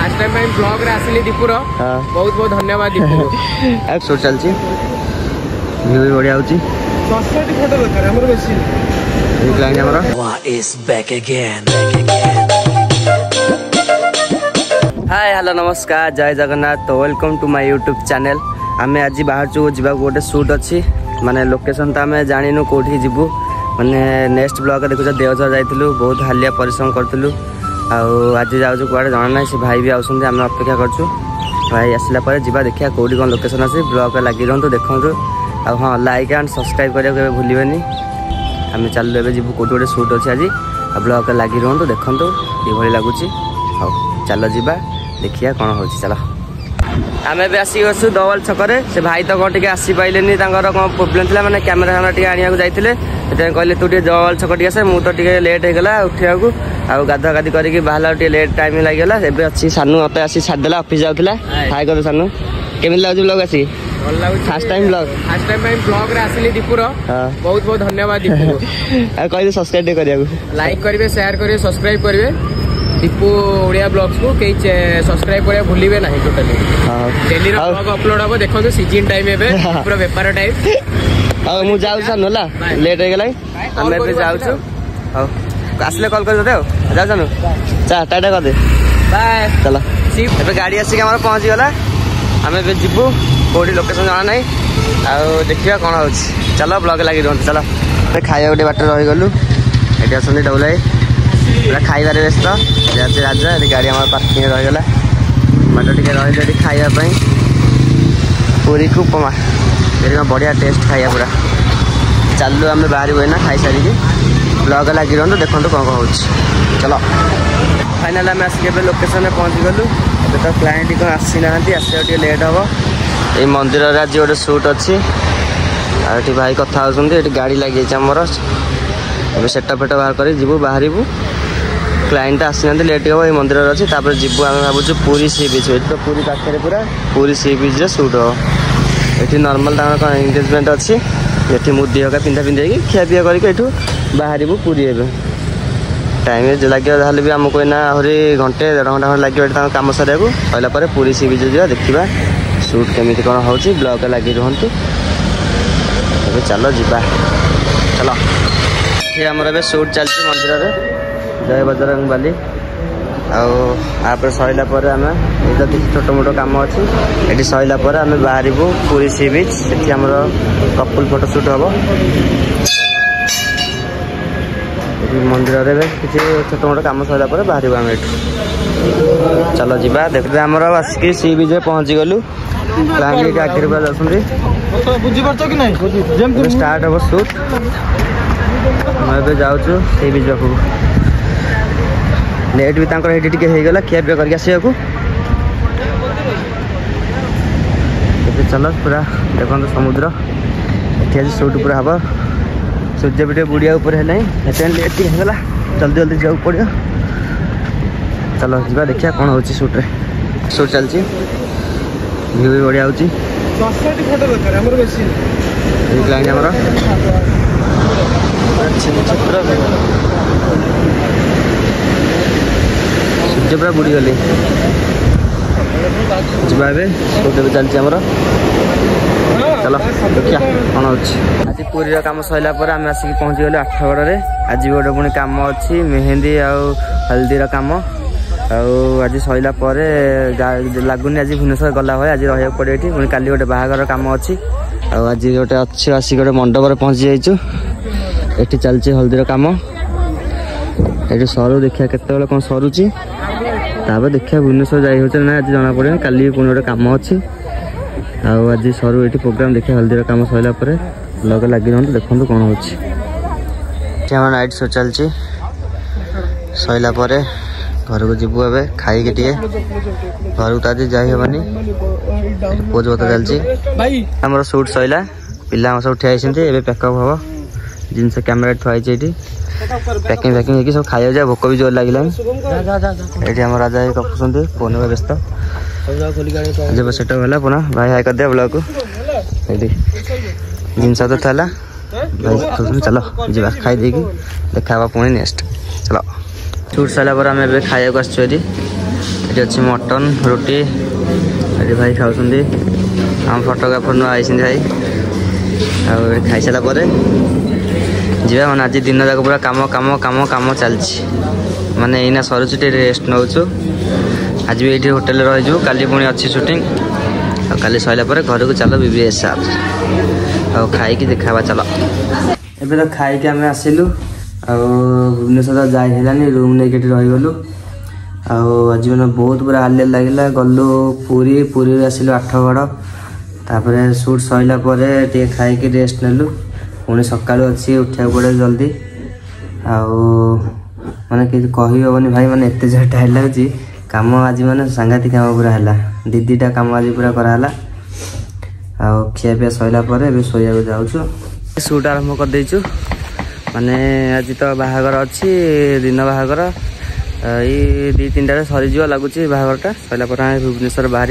Fast time blog रे आसिली दीपुर बहुत बहुत धन्यवाद दीपुर अब शूट चलची व्यू भी बढ़िया होची 10टी फोटो दरकार हमर बेसी ये क्लाइंट हमरा is back again hi hello नमस्कार जय जगन्नाथ तो welcome to my YouTube channel आमे आज बाहर चु जीवा गोटे शूट अच्छी माने लोकेशन तो आमे जानिनु कोठी जीवु माने नेक्स्ट ब्लॉग देखु देवझर जाइथिलु बहुत हालिया परिश्रम करथिलु आज जाऊँ कड़े जाना ना से भाई भी आउसन आम अपेक्षा करछु भाई आसला पर जीवा देखिया कोठी कौन लोकेशन अच्छी ब्लॉग लगी रहतु देखु आ हाँ लाइक एंड सब्सक्राइब करिया भूलिबेनी आम चलु ए जीवु कोठी गोटे शूट अच्छी आज ब्लॉग लगी रहतु देखु ये लगुच हाँ चलो जीवा देखिया कौन हो चलो आम भी आसिक अच्छु दवल छकरे से भाई तो कौन टे आसी पाइले कौन प्रोब्लेम था मैंने कैमेरा आने जाते कहले तू टे दवल छक टे आसे मुझे तो लेट होगा उठा आउ गाधा गाधी करके बाहर लेट टाइम लगे एवं अच्छी सानू मत आसी छाड़देला ऑफिस जाऊला हाय कर सानू केमी लगे ब्लॉग आसी फास्ट टाइम ब्लॉग रे आसिली दीपुर बहुत बहुत धन्यवाद दीपुर कहले सब्सक्राइब करिया लाइक करेंगे शेयर करेंगे सब्सक्राइब करेंगे दीपू ओडिया ब्लॉग्स को कई सब्सक्राइब करिया भूलिबे नाही टोटली डेली रो ब्लॉग अपलोड हो देखो सीजन टाइम एबे पूरा व्यापार टाइम आ मु जाउ सन होला लेट हो गेलै हमें भी जाउ छु हां आसले कॉल कर दे जा जानु चा टाटा कर दे बाय चलो एबे गाड़ी आसी के हमर पहुंच गेला हमें भी जिबू कोडी लोकेशन जाना नाही आ देखिया कोन होछि चलो ब्लॉग लागि रहन चलो खाया गोटे बाटर रहि गलु एटी असनी डबलाई पूरा खाइबार व्यस्त जाचे राजा गाड़ी हमारे पार्किंग रहीगला बाट टे रही खावाई पूरी को उपमा बढ़िया टेस्ट खाया पूरा चलु आम बाहर ना खाई सारिकी ब्लॉग लगी रहा देखो कौन कौन हो चलो फाइनाल आम आसिक लोकेशन में पहुँची गलु अब तो क्लाइंट कौन आसी ना आसो लेट हम ये मंदिर आज गोटे शूट अच्छी आठ भाई कथा होती गाड़ी लगी आमर अब सेटअप फेट बाहर कर जीवु बाहर क्लाइंट आसी ना लेट हम ये मंदिर अच्छी जीवु आम भावुँ पुरी सी बीच तो पुरी पाखे पूरा पुरी सी बीच शूट हम ये नॉर्मल कौन एंगेजमेंट अच्छी ये मुदी हका पिंधा पिंधे खियापिया करके बाहर पुरी एवं टाइम लगे भी आमको ना आहरी घंटे 1.5 घंटा लगे कम सर कहला पुरी सी बीच जा देखा शूट केमी कौन हो ब्लॉग लगी रुहतु चलो जीवा चलो ये आमर शूट चलती मंदिर में जय बजरंग बाली आप सरला आम ये छोट मोट कम अच्छी ये सरला आम बाहर पुरी सी बीच से आम कपल फोटो शूट हम मंदिर में किसी छोट मोट कम सरला बाहर आम चलो जीवा देखते आमर आसिक सी बीच पहुँची गलु फैमिली आगे बुझी स्टार्ट हम शूट हम जाऊँ सी बीच पाखक लेट भी होगला खियापिया करके आसवाक चलो पूरा देखो समुद्र ये आज शूट पूरा हम सूर्य भी बुड़िया है लेट होगला जल्दी जल्दी जाऊ पड़ो चलो जी देखिए कौन हो शूट शूट चलती व्यू भी बढ़िया होची 10टी फोटो दरकार हमर बेसी ये क्लाइंट हमरा सूर्य पूरा बुड़ी गली जी चलती आमर चलो देखिया कौन हो आज पुरी कम सरला आम आसिक पहुँची गलु आठगड़ में आज गोटे पुणी कम अच्छी मेहंदी आउ हल्दी कम आज सरला लगुनि आज भुवनेश्वर गला भाई आज रहा पड़े ये पुणी काली गोटे बाहागर कम अच्छी आज गोटे अच्छी आसिक गोटे मंडप पहुँची जाइचु ये चलती हल्दी कम ये सरू देखिए केत कौन सरुची देखिए भुवनेश्वर जाइए ना आज जना पड़े काली पुणी गोटे कम अच्छी आज सरू ये प्रोग्राम देखिए हल्दी कम सरला लगे लगी रहा देखो कौन हो नाइट शो चलती सरला घर को जीवु ए खाई घर को तो आज जानी पोज बता चलती आम शूट सरला पिला सब ठिया ए पैकअप हम जिन कैमेरा थुआई पैकिंग फैकिंग सब खाई जाए भोक भी जोर लगे ये आम राजा कपुंट फोन में व्यस्त जब सेटअप है पुनः भाई हाई कर दिया ब्लॉग को जिनस तो था भाई चलो जा खाई देखा पुणी नेक्स्ट चलो शूट सरला आम खाया आसुरी ये अच्छी मटन रोटी ये भाई खाऊँ आम फोटोग्राफर नुआ आई भाई खाई सारा जी मैंने आज दिन जाक पूरा काम काम काम काम चलती माने एना सरुचु रेस्ट नौ आज भी ये होटेल रही काली पुणी अच्छी शूटिंग काली सरला घर को चलो BBSR खाई देखा चलो एबे तो खाई आम आसिलु भुवनेश्वर जाइलानी रूम नहीं रहीगलु आज मैंने बहुत पूरा हालिया लगे गलु पुरी पुरी आसिलु 8गड़ तापर शूट सरला खाई रेस्ट नेलु पुणी सका अच्छी उठा पड़े जल्दी माने कि कही हेनी भाई मैंने एत जो टाइट लगे काम आज मैंने सांघातिक काम पूरा है दीटा काम आज पूरा कराला खिया पिया सरला शोया जाऊँ शूट आरंभ कर देचु माने आज तो बाहागर अच्छी दिन बाहागर ये 2-3 सरीज लगुच बाहागरटा सरला भुवनेश्वर बाहर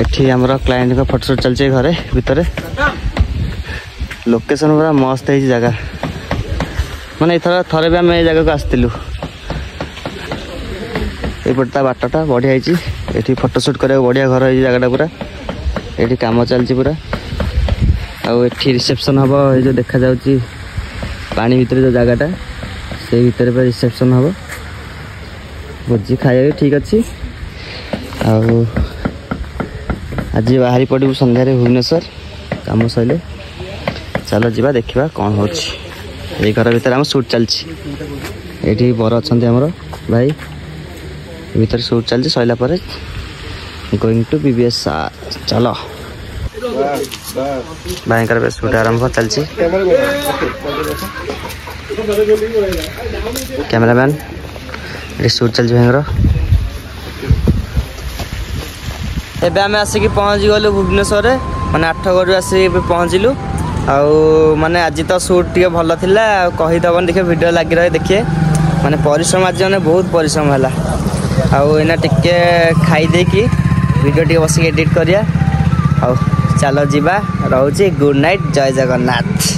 एठी आमर क्लाइंट का फोटोशूट चलছে घरे भितर लोकेशन पूरा मस्त है जगह माने इथर थरे भी आम ए जगह को आसलु एपटा बाटटा बढ़िया ये फोटोशूट करा बढ़िया घर है जगह पूरा ये कम चलती पूरा आठी रिसेप्शन हम ये जो देखा जाऊँगी पानी भीतर जो जगहटा से भीतर रिसेप्शन हम भोजी खाया ठीक अच्छी आज बाहरी पड़ू संध्यारे भुवनेश्वर काम सैले चलो जीवा देखा कौन हो घर भीतर आम शूट चलती ये बर अच्छा आमर भाई भीतर शूट चलती सरला गोइंग टू BBSR चलो भयंकर शूट आरंभ चलती कैमरामैन ये शूट चलती भयंकर एबे आम आसिक पहुँच गलु भुवनेश्वर माने 8गड़ आसिक पहुँचलु माने आज तो शूट टे भल थिला कहीदबन देखिए वीडियो लगी रहे देखिए माने परिश्रम आज मैंने बहुत परिश्रम है आना टिके खाई देकी वीडियो टे बस एडिट करिया चलो जीवा रोचे गुड नाइट जय जगन्नाथ।